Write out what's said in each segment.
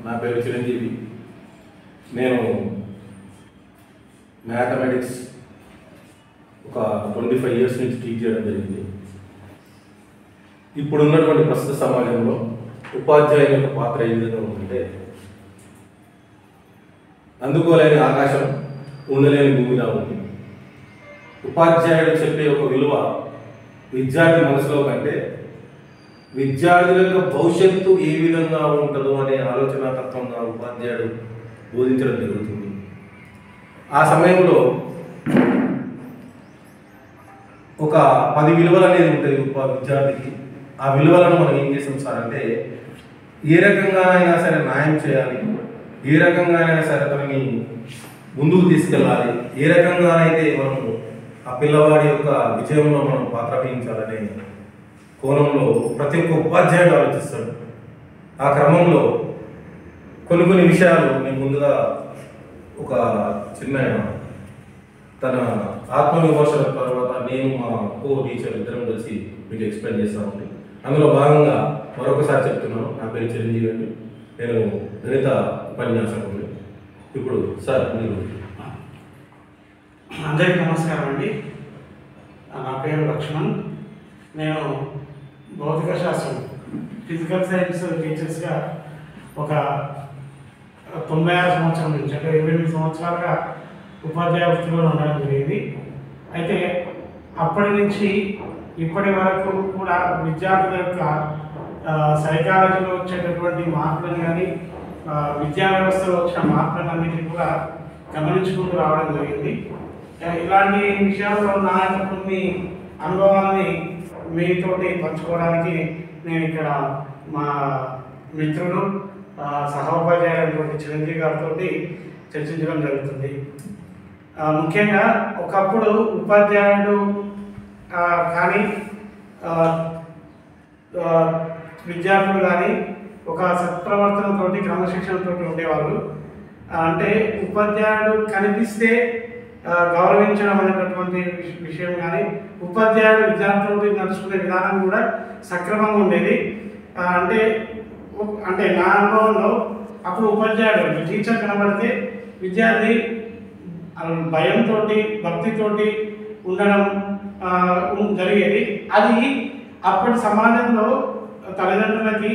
నా పేరు చిరంజీవి. నేను మ్యాథమెటిక్స్ ఒక 25 ఇయర్స్ నుంచి టీచ్ చేయడం జరిగింది. ఇప్పుడున్నటువంటి ప్రస్తుత సమాజంలో ఉపాధ్యాయుల యొక్క పాత్ర ఏ విధంగా ఉందంటే, అందుకోలేని ఆకాశం ఉండలేని భూమిలా ఉంది. ఉపాధ్యాయుడు చెప్పే ఒక విలువ విద్యార్థి మనసులో కంటే విద్యార్థుల యొక్క భవిష్యత్తు ఏ విధంగా ఉంటుందో అనే ఆలోచన తత్వంగా ఉపాధ్యాయుడు బోధించడం జరుగుతుంది. ఆ సమయంలో ఒక 10 విలువలు అనేది ఉంటుంది విద్యార్థికి. ఆ విలువలను మనం ఏం చేస్తాం సార్ అంటే, ఏ రకంగా అయినా సరే న్యాయం చేయాలి, ఏ రకంగా అయినా సరే తనని ముందుకు తీసుకెళ్ళాలి, ఏ రకంగానైతే మనము ఆ పిల్లవాడి యొక్క విజయంలో మనం పాత్ర వహించాలనే కోణంలో ప్రతి ఒక్క ఉపాధ్యాయుడు ఆలోచిస్తాడు. ఆ క్రమంలో కొన్ని విషయాలు నేను ముందుగా ఒక చిన్న తన ఆత్మవిమర్శల తర్వాత నేను మా కో టీచర్ ఇద్దరం కలిసి మీకు ఎక్స్ప్లెయిన్ చేస్తామండి. అందులో భాగంగా మరొకసారి చెప్తున్నాను, నా పేరు చిరంజీవి అండి. నేను గణిత ఉపన్యాసకుడిని. ఇప్పుడు సార్ మీరు. అందరికీ నమస్కారం అండి. నా పేరు లక్ష్మణ్. నేను భౌతిక శాస్త్రం ఫిజికల్ సైన్స్ టీచర్స్గా ఒక 96 సంవత్సరం నుంచి, అంటే 28 సంవత్సరాలుగా ఉపాధ్యాయ వృత్తిలో ఉండడం జరిగింది. అయితే అప్పటి నుంచి ఇప్పటి వరకు కూడా విద్యార్థుల యొక్క సైకాలజీలో వచ్చేటటువంటి మార్పులను కానీ విద్యా వ్యవస్థలో వచ్చిన మార్పులన్నిటిని కూడా గమనించుకుంటూ రావడం జరిగింది. ఇలాంటి విషయాల్లో నా యొక్క కొన్ని అనుభవాలని మీతోటి పంచుకోవడానికి నేను ఇక్కడ మా మిత్రుడు సహోపాధ్యాయుడు చిరంజీవి గారితో చర్చించడం జరుగుతుంది. ముఖ్యంగా ఒకప్పుడు ఉపాధ్యాయుడు కానీ విద్యార్థులు కానీ ఒక సత్ప్రవర్తనతోటి క్రమశిక్షణతో ఉండేవాళ్ళు. అంటే ఉపాధ్యాయుడు కనిపిస్తే గౌరవించడం అనేటటువంటి విషయం కానీ, ఉపాధ్యాయుడు విద్యార్థులతో నడుచుకునే విధానం కూడా సక్రమంగా ఉండేది. అంటే నా అనుభవంలో అప్పుడు ఉపాధ్యాయుడు టీచర్ కనబడితే విద్యార్థి భయంతో భక్తితోటి ఉండడం జరిగేది. అది అప్పటి సమాజంలో తల్లిదండ్రులకి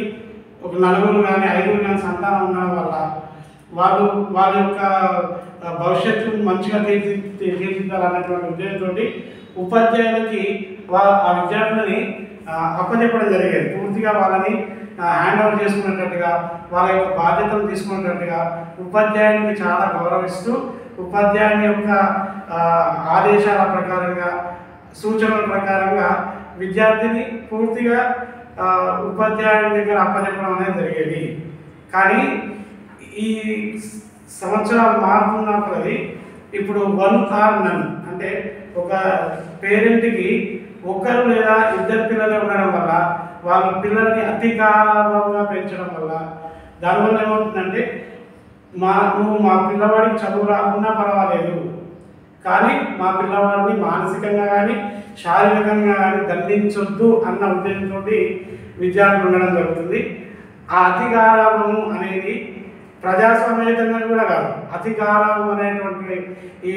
ఒక 4 కానీ 5 కానీ సంతానం ఉండడం వల్ల వాళ్ళ యొక్క భవిష్యత్తు మంచిగా తీర్చిదిద్దాలన్నటువంటి ఉద్దేశంతో ఉపాధ్యాయులకి ఆ విద్యార్థులని అప్పచెప్పడం జరిగేది. పూర్తిగా వాళ్ళని హ్యాండ్ ఓవర్ చేసుకునేటట్టుగా, వాళ్ళ యొక్క బాధ్యతలు తీసుకునేటట్టుగా ఉపాధ్యాయునికి చాలా గౌరవిస్తూ, ఉపాధ్యాయుని యొక్క ఆదేశాల ప్రకారంగా, సూచనల ప్రకారంగా విద్యార్థిని పూర్తిగా ఉపాధ్యాయుడి దగ్గర అప్పచెప్పడం అనేది జరిగేది. కానీ ఈ సంవత్సరాలు మారుతున్నప్పుడు ఇప్పుడు 1 or none, అంటే ఒక పేరెంట్కి 1 లేదా 2 పిల్లలు ఉండడం వల్ల వాళ్ళ పిల్లల్ని అతి గారాబంగా పెంచడం వల్ల దానివల్ల ఏమవుతుందంటే, నువ్వు మా పిల్లవాడికి చదువు రాకున్నా పర్వాలేదు, కానీ మా పిల్లవాడిని మానసికంగా కానీ శారీరకంగా కానీ దండించొద్దు అన్న ఉద్దేశంతో విద్యార్థులు ఉండడం జరుగుతుంది. ఆ అతి గారాబము అనేది ప్రజాస్వామ్యతంగా కూడా కాదు, అతి గారాబం అనేటువంటి ఈ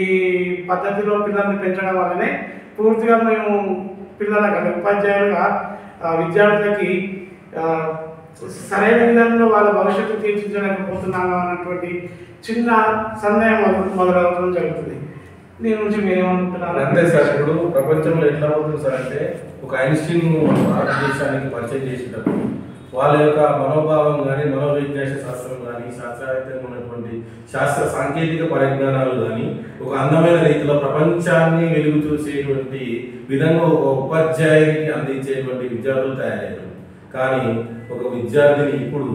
పద్ధతిలో పిల్లల్ని పెంచడం వల్లనే పూర్తిగా మేము పిల్లలకు ఉపాధ్యాయులుగా విద్యార్థులకి సరైన విధానంలో వాళ్ళ భవిష్యత్తు తీర్చిదిద్దలేకపోతున్నాము అన్నటువంటి చిన్న సందేహం మొదలవడం జరుగుతుంది. దీని నుంచి మీరేమనుకుంటున్నారు? అంతే సార్, ఇప్పుడు ప్రపంచంలో ఎట్లా అవుతుంది సార్ అంటే, ఒక ఐన్స్టీన్ భారతదేశానికి పరిచయం చేసేటప్పుడు వాళ్ళ యొక్క మనోభావం కానీ, మనోవిజ్ఞాన శాస్త్రం కానీ, శాస్త్రవేత్తగా ఉన్నటువంటి శాస్త్ర సాంకేతిక పరిజ్ఞానాలు కానీ ఒక అందమైన రీతిలో ప్రపంచాన్ని వెలుగు చూసేటువంటి విధంగా ఒక ఉపాధ్యాయునికి అందించేటువంటి విద్యార్థులు తయారయ్యారు. కానీ ఒక విద్యార్థిని ఇప్పుడు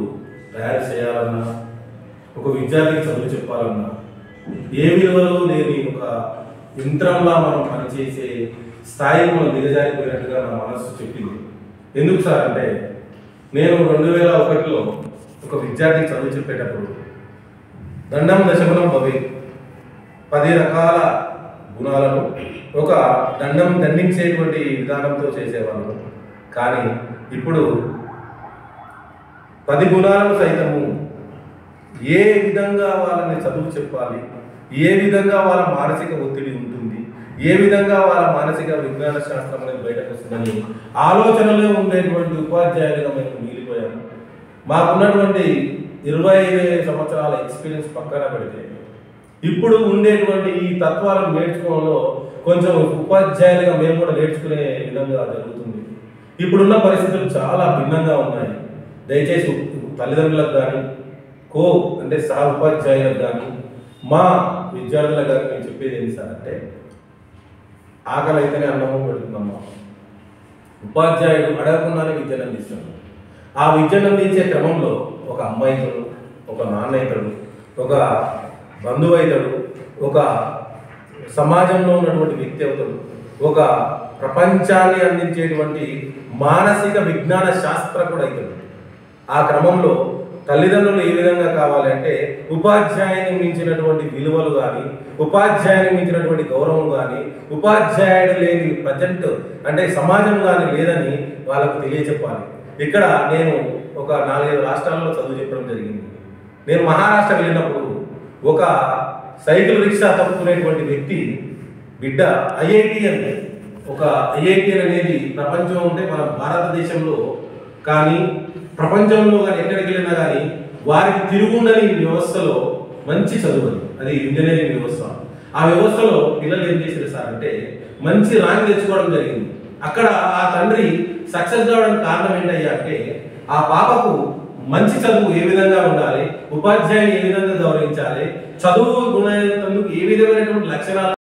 తయారు చేయాలన్నా, ఒక విద్యార్థికి చదువు చెప్పాలన్నా, ఏ విలువలు లేని ఒక యంత్రంలా మనం పనిచేసే స్థాయికి మనం దిగజారిపోయినట్టుగా నా మనస్సు చెప్పింది. ఎందుకు సార్ అంటే, నేను 2001లో ఒక విద్యార్థికి చదువు చెప్పేటప్పుడు దండం దశమనం భవే 10 రకాల గుణాలను ఒక దండించేటువంటి విధానంతో చేసేవాళ్ళు. కానీ ఇప్పుడు 10 గుణాలను సైతము ఏ విధంగా వాళ్ళని చదువు చెప్పాలి, ఏ విధంగా వాళ్ళ మానసిక ఒత్తిడి ఉంటుంది, ఏ విధంగా వాళ్ళ మానసిక విజ్ఞాన శాస్త్రం అనేది బయటకు వస్తుందని ఆలోచనలో ఉండేటువంటి ఉపాధ్యాయులుగా మేము మిగిలిపోయాము. మాకున్నటువంటి 25 సంవత్సరాల ఎక్స్పీరియన్స్ పక్కన పెడితే ఇప్పుడు ఉండేటువంటి ఈ తత్వాలను నేర్చుకోవడంలో కొంచెం ఉపాధ్యాయులుగా మేము కూడా నేర్చుకునే విధంగా జరుగుతుంది. ఇప్పుడున్న పరిస్థితులు చాలా భిన్నంగా ఉన్నాయి. దయచేసి తల్లిదండ్రులకు కానీ అంటే సహ ఉపాధ్యాయులకు కానీ మా విద్యార్థులకు కానీ నేను చెప్పేది ఏంటి సార్ అంటే, ఆకలి అయితేనే అన్నము పెడుతున్నామా, ఉపాధ్యాయుడు అడగకుండానే విద్యను అందిస్తున్నాడు. ఆ విద్యను అందించే క్రమంలో ఒక అమ్మాయి అవుతాడు, ఒక నాన్న అవుతాడు, ఒక బంధువు అవుతాడు, ఒక సమాజంలో ఉన్నటువంటి వ్యక్తి అవుతాడు, ఒక ప్రపంచాన్ని అందించేటువంటి మానసిక విజ్ఞాన శాస్త్రకుడు అవుతాడు. ఆ క్రమంలో తల్లిదండ్రులు ఏ విధంగా కావాలి అంటే ఉపాధ్యాయుని మించినటువంటి విలువలు కానీ, ఉపాధ్యాయుని మించినటువంటి గౌరవం కానీ, ఉపాధ్యాయుడు లేని ప్రజెంట్ అంటే సమాజం కానీ లేదని వాళ్ళకు తెలియచెప్పాలి. ఇక్కడ నేను ఒక 4-5 రాష్ట్రాల్లో చదువు చెప్పడం జరిగింది. నేను మహారాష్ట్ర వెళ్ళినప్పుడు ఒక సైకిల్ రిక్షా తప్పుకునేటువంటి వ్యక్తి బిడ్డ ఐఐటిఎన్, ఒక ఐఐటిఎన్ అనేది ప్రపంచం ఉంటే మన భారతదేశంలో కానీ ప్రపంచంలో కానీ ఎక్కడికి వెళ్ళినా కానీ వారికి తిరుగుండని వ్యవస్థలో మంచి చదువు, అది ఇంజనీరింగ్ వ్యవస్థ. ఆ వ్యవస్థలో పిల్లలు ఏం చేశారు సార్ అంటే మంచి ర్యాంక్ తెచ్చుకోవడం జరిగింది. అక్కడ ఆ తండ్రి సక్సెస్ కావడానికి కారణం ఏంటయ్యా అంటే ఆ పాపకు మంచి చదువు ఏ విధంగా ఉండాలి, ఉపాధ్యాయుని ఏ విధంగా గౌరవించాలి, చదువు గుణందుకు ఏ విధమైనటువంటి లక్షణాలు